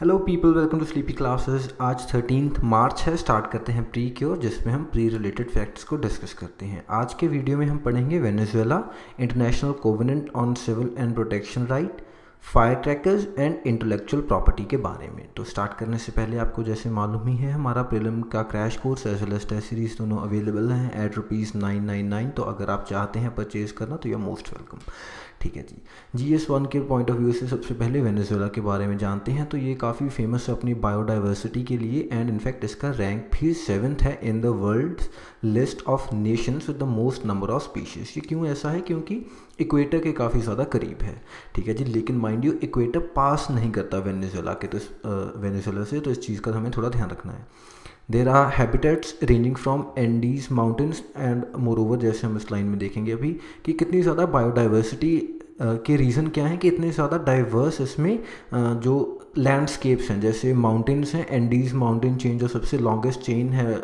Hello people, welcome to sleepy classes. आज 13 मार्च है। Start करते हैं प्री क्योर, जिसमें हम प्री रिलेटेड फैक्ट्स को डिस्कस करते हैं। आज के वीडियो में हम पढ़ेंगे Venezuela, international covenant on civil and protection right, fire trackers and intellectual property के बारे में। तो स्टार्ट करने से पहले आपको जैसे मालूम ही है, हमारा प्रीलिम का crash course as well as test series दोनों अवेलेबल हैं एट ₹999। तो अगर आप चाहते हैं परचेज़ करना तो यू आर मोस्ट वेलकम। ठीक है जी। GS1 के पॉइंट ऑफ व्यू से सबसे पहले वेनेजुएला के बारे में जानते हैं। तो ये काफ़ी फेमस है अपनी बायोडाइवर्सिटी के लिए, एंड इनफैक्ट इसका रैंक भी 7th है in the world list of Nations with the most number of species. ये क्यों ऐसा है? क्योंकि इक्वेटर के काफ़ी ज़्यादा करीब है। ठीक है जी। लेकिन माइंड यू, इक्वेटर पास नहीं करता वेनेजुएला के, तो वेनेजुएला से, तो इस चीज़ का हमें थोड़ा ध्यान रखना है। There are habitats ranging from Andes mountains and moreover, जैसे हम इस लाइन में देखेंगे अभी कि कितनी ज़्यादा बायोडाइवर्सिटी के रीज़न क्या है कि इतने ज़्यादा डाइवर्स इसमें जो लैंडस्केप्स हैं, जैसे माउंटेन्स हैं, एंडीज माउंटेन चेन जो सबसे लॉन्गेस्ट चेन है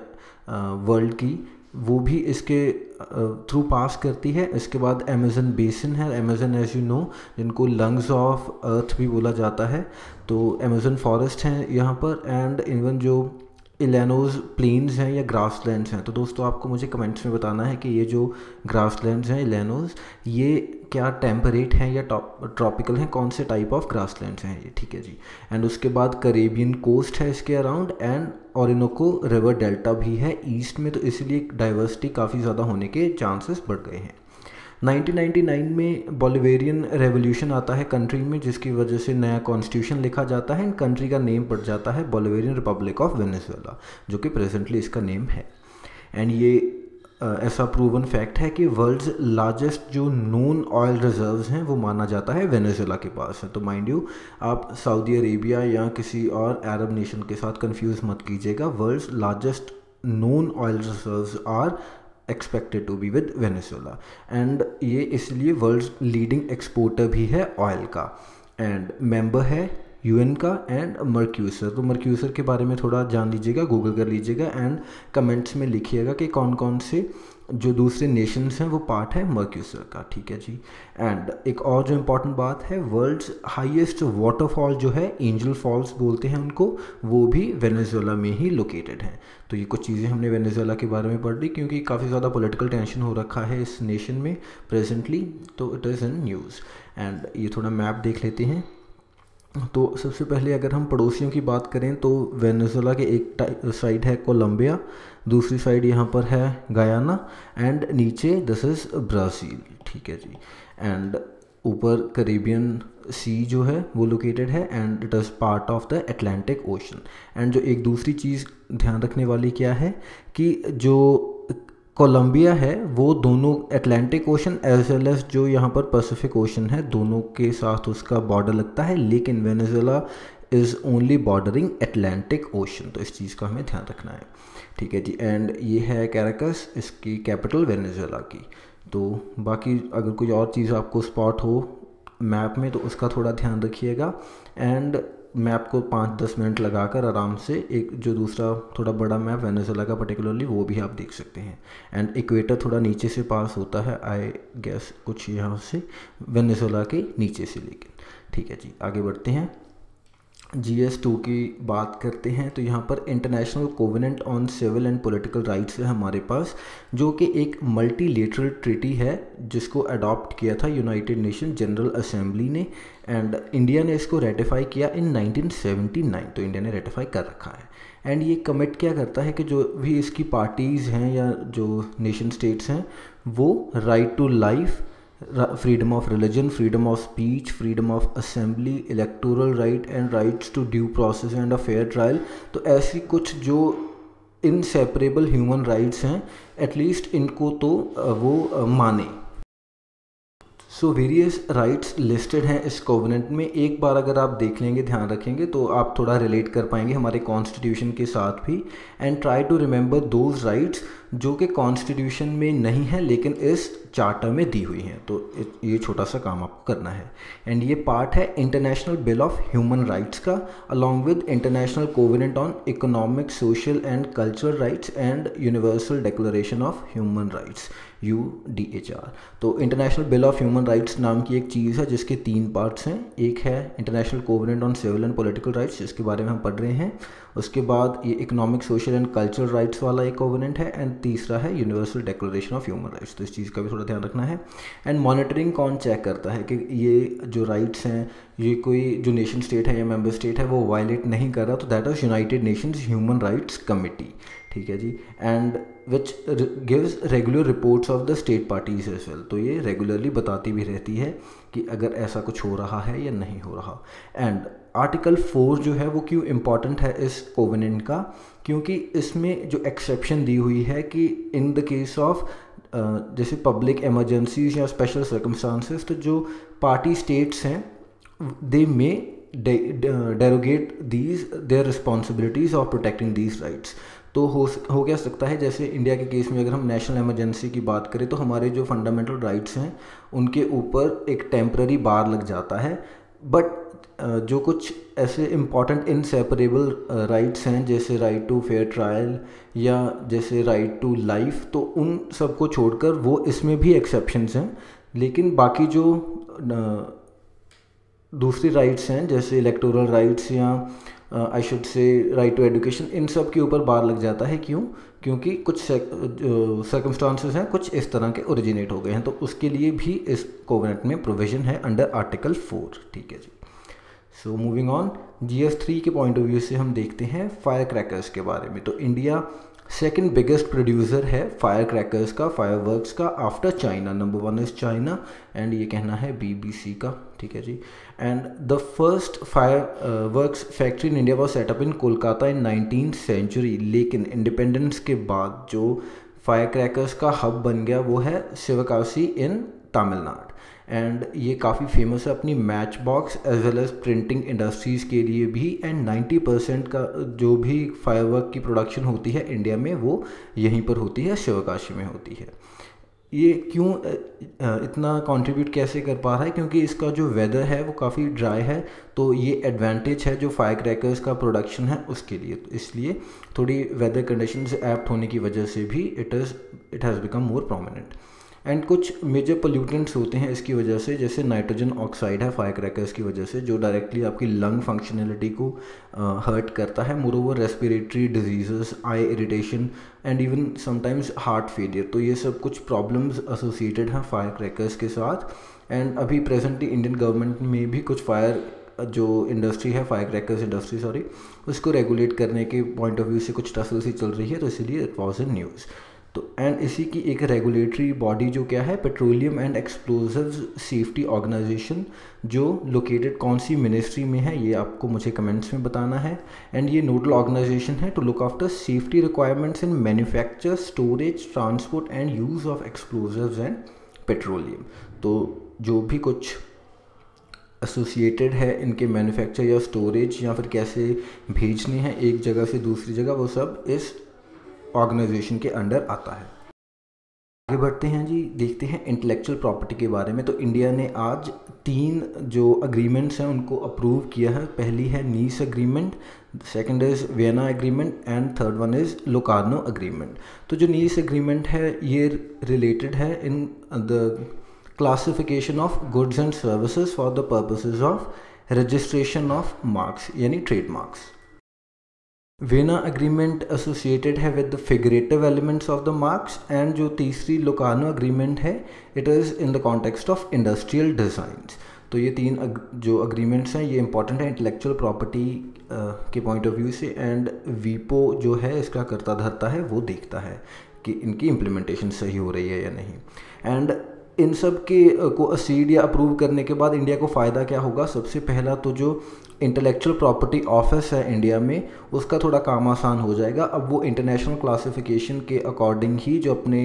वर्ल्ड की, वो भी इसके थ्रू पास करती है। इसके बाद अमेज़न बेसिन है, अमेज़न एज यू नो, जिनको लंग्स ऑफ अर्थ भी बोला जाता है। तो अमेज़न फॉरेस्ट हैं यहाँ पर, एंड इवन जो इलेनोज प्लेन्स हैं या ग्रासलैंड्स हैं। तो दोस्तों आपको मुझे कमेंट्स में बताना है कि ये जो ग्रासलैंड्स हैं इलेनोज, ये क्या टेम्परेट हैं या ट्रॉपिकल हैं, कौन से टाइप ऑफ ग्रासलैंड्स हैं ये। ठीक है जी। एंड उसके बाद करेबियन कोस्ट है इसके around, and Orinoco river delta भी है ईस्ट में, तो इसलिए डाइवर्सिटी काफ़ी ज़्यादा होने के चांसेस बढ़ गए हैं। 1999 में बोलिवेरियन रेवोल्यूशन आता है कंट्री में, जिसकी वजह से नया कॉन्स्टिट्यूशन लिखा जाता है एंड कंट्री का नेम पड़ जाता है बोलिवेरियन रिपब्लिक ऑफ वेनेजुएला, जो कि प्रेजेंटली इसका नेम है। एंड ये ऐसा प्रूवन फैक्ट है कि वर्ल्ड्स लार्जेस्ट जो नोन ऑयल रिजर्व्स हैं वो माना जाता है वेनेजुएला के पास है। तो माइंड यू, आप सऊदी अरेबिया या किसी और अरब नेशन के साथ कंफ्यूज मत कीजिएगा। World's largest known oil reserves are expected to be with Venezuela, and ये इसलिए वर्ल्ड लीडिंग एक्सपोर्टर भी है ऑयल का, एंड मेंबर है UN का, एंड मर्क्यूसर। तो मर्क्यूसर के बारे में थोड़ा जान लीजिएगा, गूगल कर लीजिएगा, एंड कमेंट्स में लिखिएगा कि कौन कौन से जो दूसरे नेशंस हैं वो पार्ट है मर्क्यूसर का। ठीक है जी। एंड एक और जो इम्पॉर्टेंट बात है, वर्ल्ड्स हाईएस्ट वाटरफॉल जो है, एंजल फॉल्स बोलते हैं उनको, वो भी वेनेजुएला में ही लोकेटेड हैं। तो ये कुछ चीज़ें हमने वेनेजुएला के बारे में पढ़ ली, क्योंकि काफ़ी ज़्यादा पॉलिटिकल टेंशन हो रखा है इस नेशन में प्रेजेंटली, तो it is in news. And ये थोड़ा मैप देख लेते हैं। तो सबसे पहले अगर हम पड़ोसियों की बात करें तो वेनेजुएला के एक साइड है कोलंबिया, दूसरी साइड यहाँ पर है गयाना, एंड नीचे दिस इज़ ब्राज़ील। ठीक है जी। एंड ऊपर करेबियन सी जो है वो लोकेटेड है, and it is part of the Atlantic ocean. And जो एक दूसरी चीज़ ध्यान रखने वाली क्या है कि जो कोलंबिया है वो दोनों Atlantic ocean as well as जो यहाँ पर पैसिफिक ओशन है, दोनों के साथ उसका बॉर्डर लगता है, लेकिन Venezuela is only bordering Atlantic ocean. तो इस चीज़ का हमें ध्यान रखना है। ठीक है जी। एंड ये है कैराकस, इसकी कैपिटल वेनेजुएला की। तो बाकी अगर कोई और चीज़ आपको स्पॉट हो मैप में तो उसका थोड़ा ध्यान रखिएगा, एंड मैप को 5-10 मिनट लगाकर आराम से एक जो दूसरा थोड़ा बड़ा मैप वेनेजुएला का पर्टिकुलरली वो भी आप देख सकते हैं। एंड इक्वेटर थोड़ा नीचे से पास होता है, आई गेस कुछ यहाँ से वेनेजुएला के नीचे से, लेकिन ठीक है जी। आगे बढ़ते हैं। GS2 की बात करते हैं तो यहाँ पर international covenant on civil and political rights है हमारे पास, जो कि एक मल्टीलेटरल ट्रीटी है जिसको अडॉप्ट किया था यूनाइटेड नेशन जनरल असेंबली ने, एंड इंडिया ने इसको रेटिफाई किया इन 1979। तो इंडिया ने रेटिफाई कर रखा है। एंड ये कमिट क्या करता है कि जो भी इसकी पार्टीज़ हैं या जो नेशन स्टेट्स हैं वो right to life, freedom of religion, freedom of speech, freedom of assembly, electoral right and rights to due process and a fair trial, तो ऐसी कुछ जो इनसेपरेबल ह्यूमन राइट्स हैं, एटलीस्ट इनको तो वो माने। सो वेरियस राइट्स लिस्टेड हैं इस कोवेनेंट में। एक बार अगर आप देख लेंगे, ध्यान रखेंगे, तो आप थोड़ा रिलेट कर पाएंगे हमारे कॉन्स्टिट्यूशन के साथ भी, and try to remember those rights जो कि कॉन्स्टिट्यूशन में नहीं है लेकिन इस चार्टर में दी हुई हैं। तो ये छोटा सा काम आपको करना है। एंड ये पार्ट है international bill of human rights का, along with international covenant on economic, social and cultural rights and universal declaration of human rights, UDHR। तो international bill of human rights नाम की एक चीज़ है जिसके 3 पार्ट्स हैं। एक है international covenant on civil and political rights, जिसके बारे में हम पढ़ रहे हैं। उसके बाद ये economic, social and cultural rights वाला एक कोवेनेंट है। एंड तीसरा है universal declaration of human rights. तो इस चीज़ का भी थोड़ा ध्यान रखना है। एंड मॉनिटरिंग कौन चेक करता है कि ये जो राइट्स हैं ये कोई जो नेशन स्टेट है या मेंबर स्टेट है वो वायलेट नहीं कर रहा, तो that is United Nations human rights committee, ठीक है जी। And which gives regular reports of the state parties as well. तो ये रेगुलरली बताती भी रहती है कि अगर ऐसा कुछ हो रहा है या नहीं हो रहा। एंड आर्टिकल 4 जो है वो क्यों इम्पॉर्टेंट है इस कोवेनेंट का, क्योंकि इसमें जो एक्सेप्शन दी हुई है कि इन द केस ऑफ जैसे पब्लिक इमरजेंसीज या स्पेशल सर्कमस्टांसेस, तो जो पार्टी स्टेट्स हैं दे मे derogate their responsibilities of protecting these rights। तो हो क्या सकता है, जैसे इंडिया के केस में अगर हम नेशनल इमरजेंसी की बात करें तो हमारे जो फंडामेंटल राइट्स हैं उनके ऊपर एक टेम्पररी बार लग जाता है। बट जो कुछ ऐसे इम्पॉर्टेंट इनसेपरेबल राइट्स हैं जैसे राइट टू फेयर ट्रायल या जैसे राइट टू लाइफ, तो उन सबको छोड़कर वो इसमें भी एक्सेप्शंस हैं। लेकिन बाकी जो दूसरी राइट्स हैं जैसे इलेक्टोरल राइट्स या I should say right to education, इन सब के ऊपर बार लग जाता है। क्यों? क्योंकि कुछ सर्कमस्टांसेस हैं कुछ इस तरह के ओरिजिनेट हो गए हैं, तो उसके लिए भी इस कोवेनेंट में प्रोविजन है अंडर आर्टिकल 4, ठीक है जी। सो मूविंग ऑन, GS3 के पॉइंट ऑफ व्यू से हम देखते हैं फायर क्रैकर्स के बारे में। तो इंडिया सेकंड बिगेस्ट प्रोड्यूसर है फायर क्रैकर्स का, फायरवर्क्स का, after China. Number 1 is China and ये कहना है BBC का, ठीक है जी। And the first fireworks factory in India was set up in Kolkata in 19th century. लेकिन इंडिपेंडेंस के बाद जो फायर क्रैकर्स का हब बन गया वो है शिवकाशी इन तमिलनाडु। एंड ये काफ़ी फेमस है अपनी match box as well as printing industries के लिए भी। एंड 90% का जो भी फायरवर्क की प्रोडक्शन होती है इंडिया में वो यहीं पर होती है, शिवकाशी में होती है। ये क्यों इतना कंट्रीब्यूट कैसे कर पा रहा है? क्योंकि इसका जो वेदर है वो काफ़ी ड्राई है, तो ये एडवांटेज है जो फायर क्रैकर्स का प्रोडक्शन है उसके लिए। तो इसलिए थोड़ी वेदर कंडीशंस एप्ट होने की वजह से भी it has become more prominent. And कुछ मेजर पोल्यूटेंट्स होते हैं इसकी वजह से, जैसे नाइट्रोजन ऑक्साइड है फायर क्रैकर्स की वजह से, जो डायरेक्टली आपकी लंग फंक्शनैलिटी को हर्ट करता है। Moreover respiratory disease, I irritation and even sometimes heart failure, तो ये सब कुछ प्रॉब्लम्स एसोसिएटेड हैं फायर क्रैकर्स के साथ। एंड अभी प्रेजेंटली इंडियन गवर्नमेंट में भी कुछ फायर जो इंडस्ट्री है, फायर क्रैकर्स इंडस्ट्री सॉरी, उसको रेगुलेट करने के पॉइंट ऑफ व्यू से कुछ टसल सी चल रही है, तो इसलिए इट वॉज इन न्यूज़। तो एंड इसी की एक रेगुलेटरी बॉडी जो क्या है, petroleum and explosives safety organisation, जो लोकेटेड कौन सी मिनिस्ट्री में है ये आपको मुझे कमेंट्स में बताना है। एंड ये नोडल ऑर्गेनाइजेशन है to look after safety requirements in manufacture, storage, transport and use of explosives and petroleum. तो जो भी कुछ एसोसिएटेड है इनके मैन्युफैक्चर या स्टोरेज या फिर कैसे भेजने हैं एक जगह से दूसरी जगह, वो सब इस ऑर्गेनाइजेशन के अंडर आता है। आगे बढ़ते हैं जी, देखते हैं इंटेलेक्चुअल प्रॉपर्टी के बारे में। तो इंडिया ने आज 3 जो अग्रीमेंट्स हैं उनको अप्रूव किया है। पहली है Nice agreement, second is Vienna agreement and third one is Locarno agreement. तो जो नीस एग्रीमेंट है ये रिलेटेड है in the classification of goods and services for the purposes of registration of marks यानी ट्रेडमार्क्स। वियना एग्रीमेंट एसोसिएटेड है with the figurative elements of the marks. And जो तीसरी Locarno agreement है it is in the context of industrial designs. तो ये 3 जो agreements हैं ये इंपॉर्टेंट है इंटेलेक्चुअल प्रॉपर्टी के पॉइंट ऑफ व्यू से। एंड वीपो जो है इसका कर्ता धर्ता है वो देखता है कि इनकी इम्प्लीमेंटेशन सही हो रही है या नहीं। एंड इन सब के को असीड या अप्रूव करने के बाद इंडिया को फ़ायदा क्या होगा? सबसे पहला तो जो इंटेलेक्चुअल प्रॉपर्टी ऑफिस है इंडिया में उसका थोड़ा काम आसान हो जाएगा। अब वो इंटरनेशनल क्लासिफिकेशन के अकॉर्डिंग ही जो अपने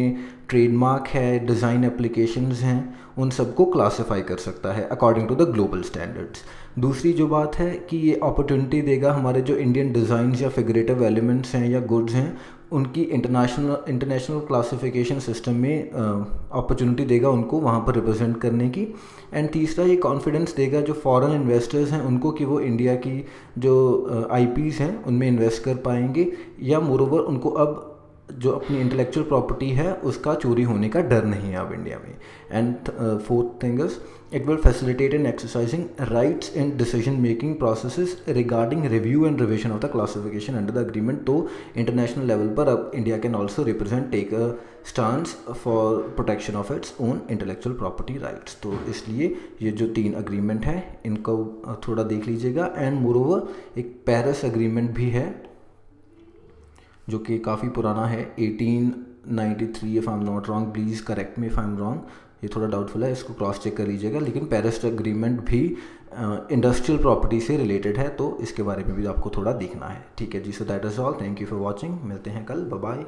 ट्रेडमार्क है, डिज़ाइन एप्लीकेशंस हैं, उन सबको क्लासिफाई कर सकता है according to the global standards. दूसरी जो बात है कि ये अपॉर्चुनिटी देगा हमारे जो इंडियन डिज़ाइंस या फिगरेटिव एलिमेंट्स हैं या गुड्स हैं उनकी इंटरनेशनल क्लासिफिकेशन सिस्टम में अपॉर्चुनिटी देगा उनको वहाँ पर रिप्रेजेंट करने की। एंड तीसरा ये कॉन्फिडेंस देगा जो फॉरेन इन्वेस्टर्स हैं उनको कि वो इंडिया की जो आईपीज़ हैं उनमें इन्वेस्ट कर पाएंगे, या मोरोवर उनको अब जो अपनी इंटेलेक्चुअल प्रॉपर्टी है उसका चोरी होने का डर नहीं है अब इंडिया में। And fourth thing is it will facilitate in exercising rights in decision making processes regarding review and revision of the classification under the agreement. तो इंटरनेशनल लेवल पर अब India can also represent take a stance for protection of its own intellectual property rights. तो इसलिए ये जो 3 agreement हैं इनको थोड़ा देख लीजिएगा। एंड मोरोवर एक पेरिस अग्रीमेंट भी है जो कि काफ़ी पुराना है, 1893 if I am not wrong, please correct me if I am wrong, ये थोड़ा डाउटफुल है, इसको क्रॉस चेक कर लीजिएगा। लेकिन पेरिस अग्रीमेंट भी इंडस्ट्रियल प्रॉपर्टी से रिलेटेड है, तो इसके बारे में भी आपको थोड़ा देखना है। ठीक है जी, so that is all, thank you for watching, मिलते हैं कल, बाय बाय।